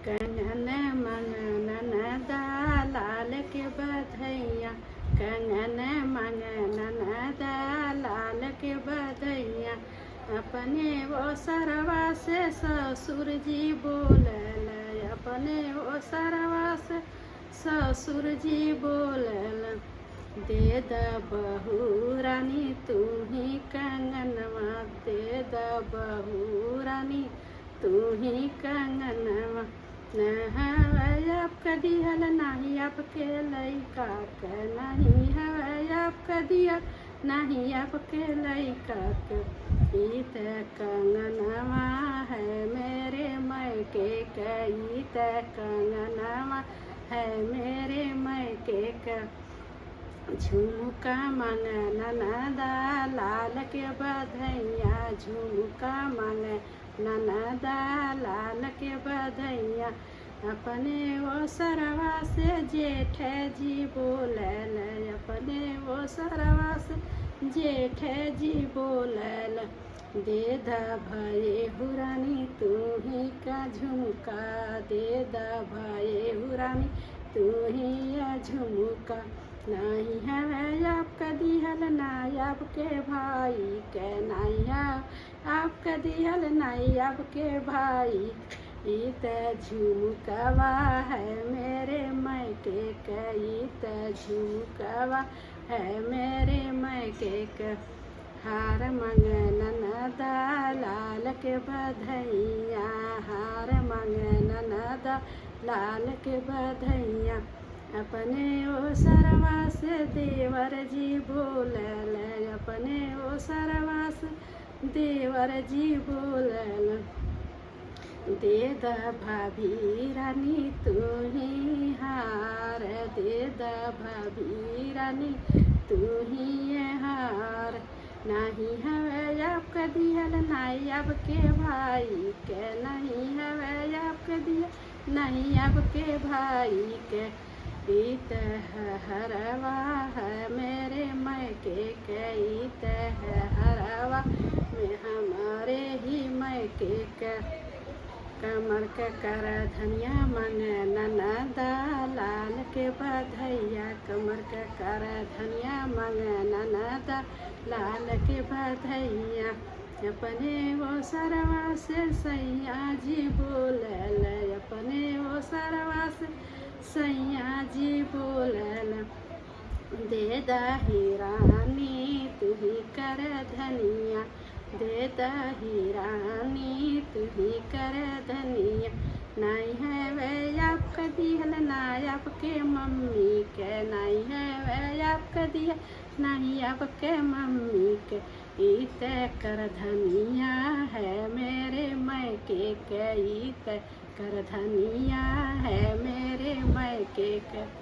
कंगन मंगन लाल के बधैया, कंगन मंगन लाल के बधैया। अपने वो सरवा से ससुर जी बोलल, अपने वो सरवा से ससुर जी बोलल। दे द बहू रानी तू ही कंगनवा, दे द बहू रानी तू ही कंगनवा। नहीं आपका दिहल नहीं आपके लइका के, नहीं है आपका दिहल नहीं आपके लइका के। इत कंगनवा है मेरे मैके के, इत कंगनवा है मेरे मैके के। झुमका मंगन लाल के बधैया, झुमका मंगन लाल के बधैया। अपने वो सरवा से जेठ जी बोलल, अपने वो सरवा से जेठ जी बोलल। दे द भये हुरानी तू ही का झुमका, दे द भये हुरानी तू ही या झुमका। नहीं है आपका दिहल नहीं आपके भाई के, नहीं है आपका दिहल नहीं आपके भाई। इत झुमकवा है मेरे मैके के, इत झुमकवा है मेरे मैके के। हार मंगन लाल के बधैया, हार मंगन लाल के बधैया। अपने ओ सरवा से देवर जी बोलल, अपने ओ सरवा से देवर जी बोलल। दे द भाभी रानी तू ही हार, दे द भाभी रानी तू ही हार। नहीं है आपका दिहल नहीं आपके भाई के, नहीं है आपका दिहल नहीं आपके भाई के। इत हरवा है मेरे मैके के, इत हरवा में हमारे ही मैके के। कमर के कर धनिया मंगन लाल के बधैया, कमर के कर धनिया मंगन लाल के बधैया। अपने वो सरवा से सैया जी बोलल, अपने वो सरवा से सैया जी बोलल। दे द रानी तू ही कर धनिया, दे द रानी तू ही कर धनिया। नहीं है वे आपका दिहल नहीं आपके मम्मी के, नहीं है वे आपका दिहल नहीं आपके मम्मी के। इत कर धनिया है मेरे मैके के, इत कर धनिया है मेरे मैके के।